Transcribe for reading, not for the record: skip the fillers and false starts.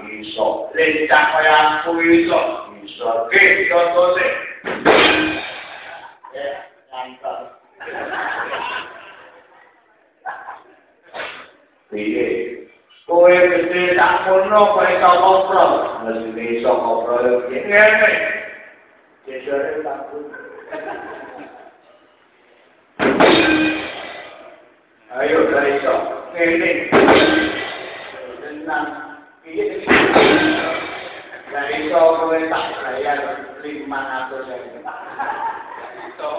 iso lencang kaya aku iso ge contohnya ya nyantar piye kowe mesti tak kono kowe iso ngobrol mesti iso ngobrol ngene jare takut ayo dari iso ngene tenang piye dari iso kowe tak bayar 500.000 iso